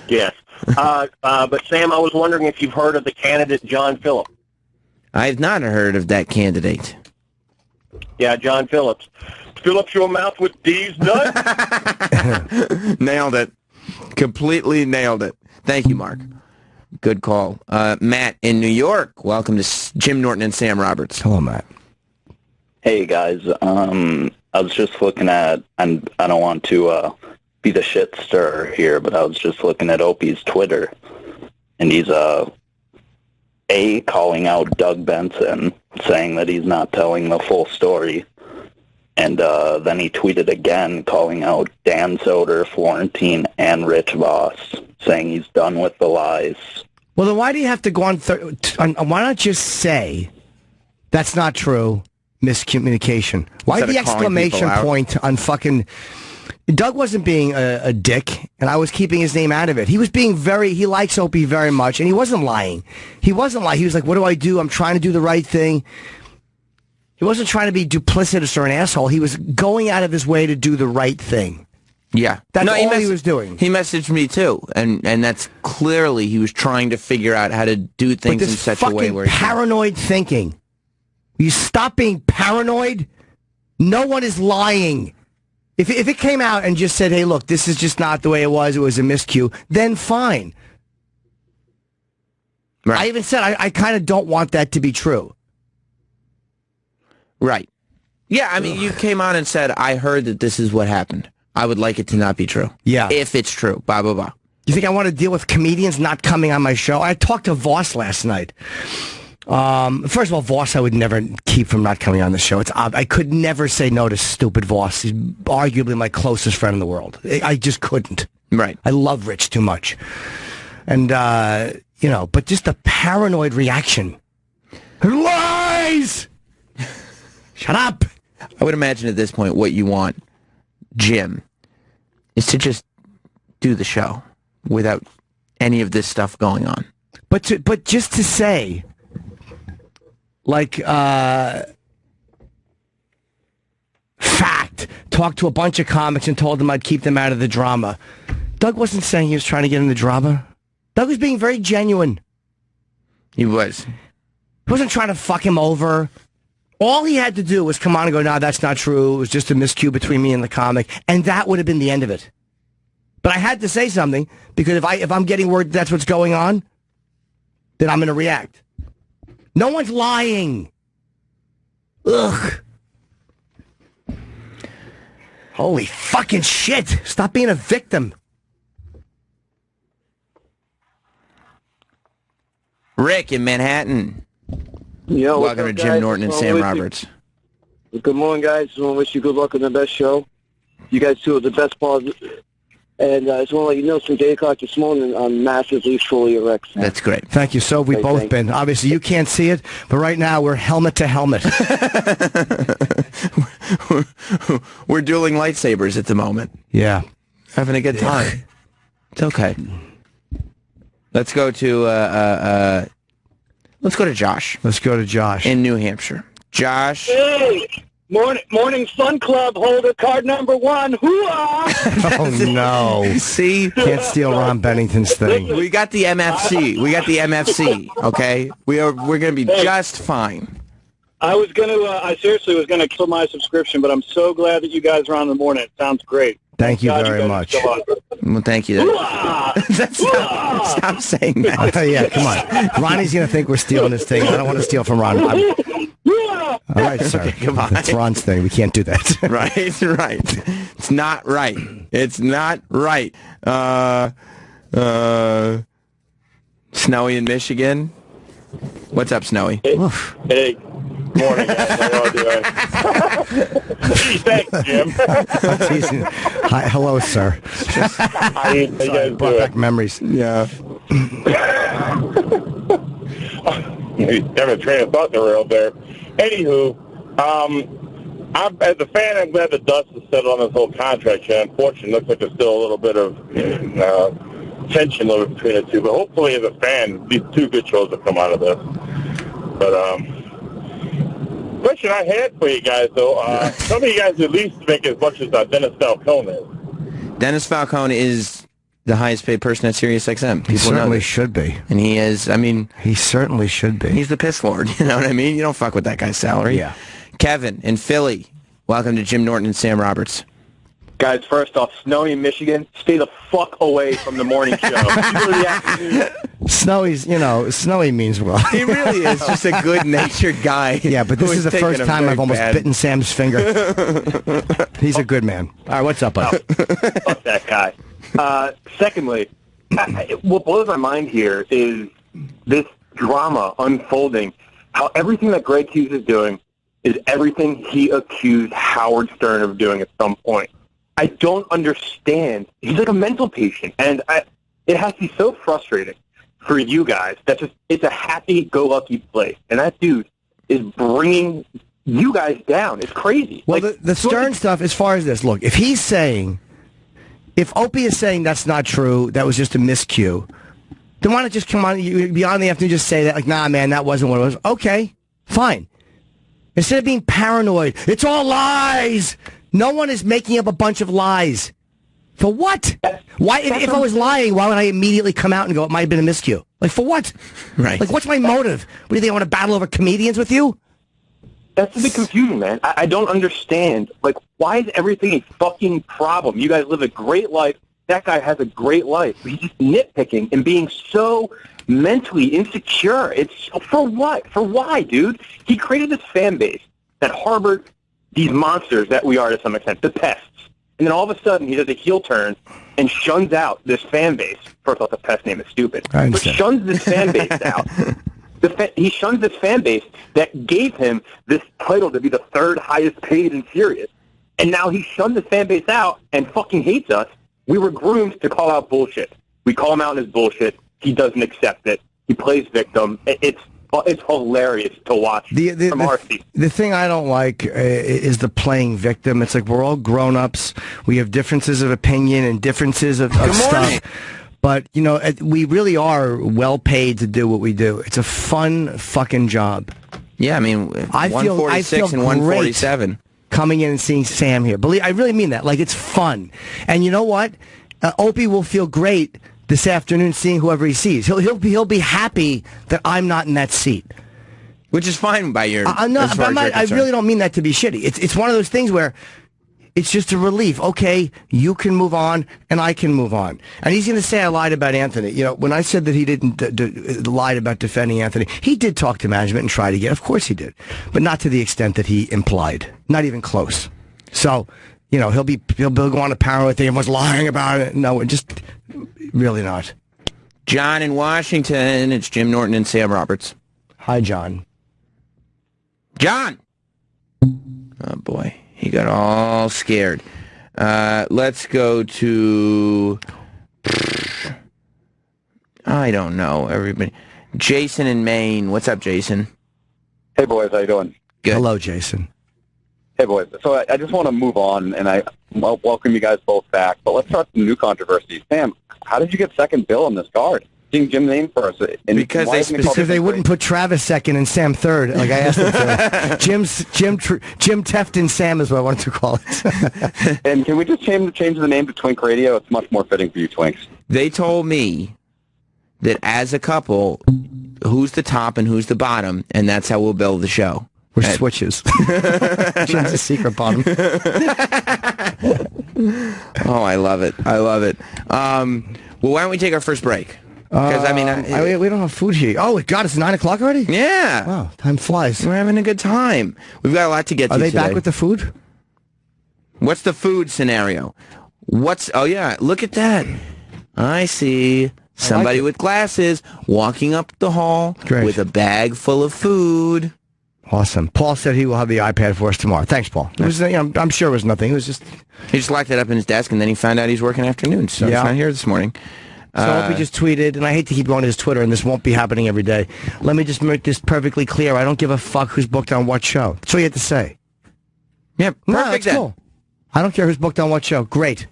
Yes. But, Sam, I was wondering if you've heard of the candidate John Phillips. I have not heard of that candidate. Yeah, John Phillips. Fill up your mouth with these nuts. Nailed it. Completely nailed it. Thank you, Mark. Good call. Matt in New York, welcome to Jim Norton and Sam Roberts. Hello, Matt. Hey, guys. I was just looking at, and I don't want to be the shit stirrer here, but I was just looking at Opie's Twitter, and he's calling out Doug Benson, saying that he's not telling the full story. And then he tweeted again, calling out Dan Soder, Florentine, and Rich Voss, saying he's done with the lies. Well, then why do you have to go on? Why not just say that's not true? Miscommunication. Why the exclamation point on fucking? Doug wasn't being a dick, and I was keeping his name out of it. He was being he likes Opie very much, and he wasn't lying. He wasn't lying. He was like, what do I do? I'm trying to do the right thing. He wasn't trying to be duplicitous or an asshole. He was going out of his way to do the right thing. Yeah. That's all he was doing. He messaged me, too, and that's clearly he was trying to figure out how to do things in such a way where... paranoid thinking. Will you stop being paranoid? No one is lying. If it came out and just said, hey, look, this is just not the way it was a miscue, then fine. Right. I even said I kind of don't want that to be true. Right. Yeah, I mean, you came on and said, I heard that this is what happened. I would like it to not be true. Yeah. If it's true. Blah, blah, blah. You think I want to deal with comedians not coming on my show? I talked to Voss last night. First of all, Voss I would never keep from not coming on the show. I could never say no to stupid Voss. He's arguably my closest friend in the world. I just couldn't. Right. I love Rich too much. And, but just the paranoid reaction. Lies! Shut up! I would imagine at this point what you want, Jim, is to just do the show without any of this stuff going on. But just to say, like, fact, talked to a bunch of comics and told them I'd keep them out of the drama. Doug wasn't saying he was trying to get in the drama. Doug was being very genuine. He was. He wasn't trying to fuck him over. All he had to do was come on and go, no, that's not true. It was just a miscue between me and the comic. And that would have been the end of it. But I had to say something, because if I'm getting word that's what's going on, then I'm going to react. No one's lying. Ugh. Holy fucking shit. Stop being a victim. Rick in Manhattan. Yo, welcome to Jim Norton and Sam Roberts. Good morning, guys. I want to wish you good luck on the best show. You guys two are the best part. And I just want to let you know, since 8 o'clock this morning, I'm massively fully erect. That's great. Thank you. So we've both been. Obviously, you can't see it, but right now we're helmet to helmet. We're dueling lightsabers at the moment. Yeah. Having a good time. It's okay. Let's go to Josh. Let's go to Josh. In New Hampshire. Josh. Hey, morning fun club holder card number 1. Hoo-ah! Oh, no. See? Can't steal Ron Bennington's thing. We got the MFC. Okay? We're going to be just fine. I seriously was going to kill my subscription, but I'm so glad that you guys are on the morning. It sounds great. Thank you very much. Well, thank you. Stop saying that. Yeah, come on. Ronnie's going to think we're stealing his thing. I don't want to steal from Ron. All right, sir. Okay, come on. That's Ron's thing. We can't do that. Right. It's not right. It's not right. Snowy in Michigan. What's up, Snowy? Hey. Morning, guys. How y'all doing? Gee, thanks, Jim. Hi, hello, sir. How you guys brought back memories. Yeah. Never a train of thought there. Anywho, I'm, as a fan, I'm glad the dust has settled on this whole contract. Unfortunately, it looks like there's still a little bit of tension level between the two. But hopefully, as a fan, these two good shows will come out of this. But question I had for you guys, though, some of you guys at least make as much as Dennis Falcone is. Dennis Falcone is the highest paid person at SiriusXM. He certainly should be. And he is, I mean... He certainly should be. He's the piss lord, you know what I mean? You don't fuck with that guy's salary. Yeah. Kevin in Philly, welcome to Jim Norton and Sam Roberts. Guys, first off, snowy Michigan, stay the fuck away from the morning show. Snowy means well. He really is just a good-natured guy. Yeah, but this is the first time I've almost bitten Sam's finger. He's a good man. All right, what's up, bud? Fuck that guy. Secondly, what blows my mind here is this drama unfolding, how everything that Greg Hughes is doing is everything he accused Howard Stern of doing at some point. I don't understand. He's like a mental patient, and it has to be so frustrating for you guys. It's a happy-go-lucky place, and that dude is bringing you guys down. It's crazy. Well, the Stern stuff, as far as this, look, if Opie is saying that's not true, that was just a miscue, then why not just come on, beyond the afternoon, just say that, like, nah, man, that wasn't what it was. Okay, fine. Instead of being paranoid, it's all lies. No one is making up a bunch of lies. For what? Why? If I was lying, why would I immediately come out and go, it might have been a miscue? Like, for what? Right. Like, what's my motive? What, do you think I want to battle over comedians with you? That's a bit confusing, man. I don't understand. Like, why is everything a fucking problem? You guys live a great life. That guy has a great life. He's just nitpicking and being so mentally insecure. It's for what? For why, dude? He created this fan base that harbored these monsters that we are to some extent, the pests. And then all of a sudden, he does a heel turn and shuns out this fan base. First off, the pest name is stupid. But shuns this fan base out. He shuns this fan base that gave him this title to be the third highest paid in Sirius. And now he shunned this fan base out and fucking hates us. We were groomed to call out bullshit. We call him out in his bullshit. He doesn't accept it. He plays victim. It's hilarious to watch from our seat. The thing I don't like is the playing victim. It's like we're all grown-ups. We have differences of opinion and differences of stuff. But, you know, we really are well paid to do what we do. It's a fun fucking job. Yeah, I mean, 146 and 147. Coming in and seeing Sam here. I really mean that. Like, it's fun. And you know what? Opie will feel great this afternoon seeing whoever he sees. He'll be happy that I'm not in that seat. Which is fine by your... I really don't mean that to be shitty. It's one of those things where it's just a relief. Okay, you can move on, and I can move on. And he's going to say I lied about Anthony. You know, when I said that he didn't lied about defending Anthony, he did talk to management and try to get... Of course he did. But not to the extent that he implied. Not even close. So, you know, he'll go on a paranoid thing. Everyone's lying about it. No, just really not. John in Washington. It's Jim Norton and Sam Roberts. Hi, John. John! Oh, boy. He got all scared. Let's go to... I don't know, everybody. Jason in Maine. What's up, Jason? Hey, boys. How you doing? Good. Hello, Jason. Hey, boys. So I just want to move on, and I welcome you guys both back. But let's start some new controversies. Sam, how did you get second bill on this card? Seeing Jim name first. Because they wouldn't put Travis second and Sam third, like I asked them to. Jim Tefton Sam is what I wanted to call it. And can we just change the name to Twink Radio? It's much more fitting for you Twinks. They told me that as a couple, who's the top and who's the bottom, and that's how we'll build the show. We're switches. Jim's a secret bottom. Oh, I love it. I love it. Well, why don't we take our first break? Because, I mean... we don't have food here. Oh, God, it's 9 o'clock already? Yeah. Wow, time flies. We're having a good time. We've got a lot to get to today. Are they back with the food? What's the food scenario? Oh, yeah, look at that. I see somebody with glasses walking up the hall with a bag full of food. Awesome. Paul said he will have the iPad for us tomorrow. Thanks, Paul. It was, I'm sure it was nothing. It was just... He just locked it up in his desk, and then he found out he's working afternoons, so he's not here this morning. So he just tweeted, and I hate to keep going to his Twitter, and this won't be happening every day. Let me just make this perfectly clear. I don't give a fuck who's booked on what show. That's all you have to say. Yeah, perfect. No, that's cool. I don't care who's booked on what show. Great.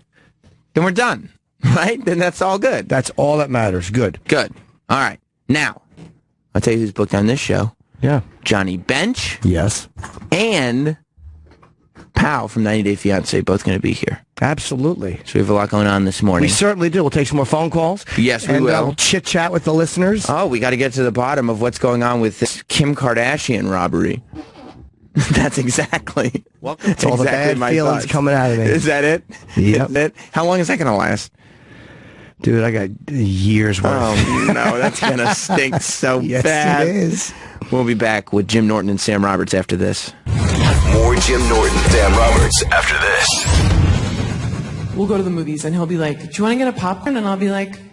Then we're done. Right? Then that's all good. That's all that matters. Good. Good. All right. Now, I'll tell you who's booked on this show. Yeah. Johnny Bench. Yes. And Powell from 90 Day Fiancé, both going to be here. Absolutely. So we have a lot going on this morning. We certainly do. We'll take some more phone calls. Yes, we will. We'll chit-chat with the listeners. Oh, we got to get to the bottom of what's going on with this Kim Kardashian robbery. That's exactly. Welcome to all the bad feelings coming out of me. Is that it? Yep. Is that, how long is that going to last? Dude, I got years worth. Oh, no, that's going to stink so yes, bad. It is. We'll be back with Jim Norton and Sam Roberts after this. More Jim Norton, Sam Roberts after this. We'll go to the movies, and he'll be like, do you want to get a popcorn? And I'll be like,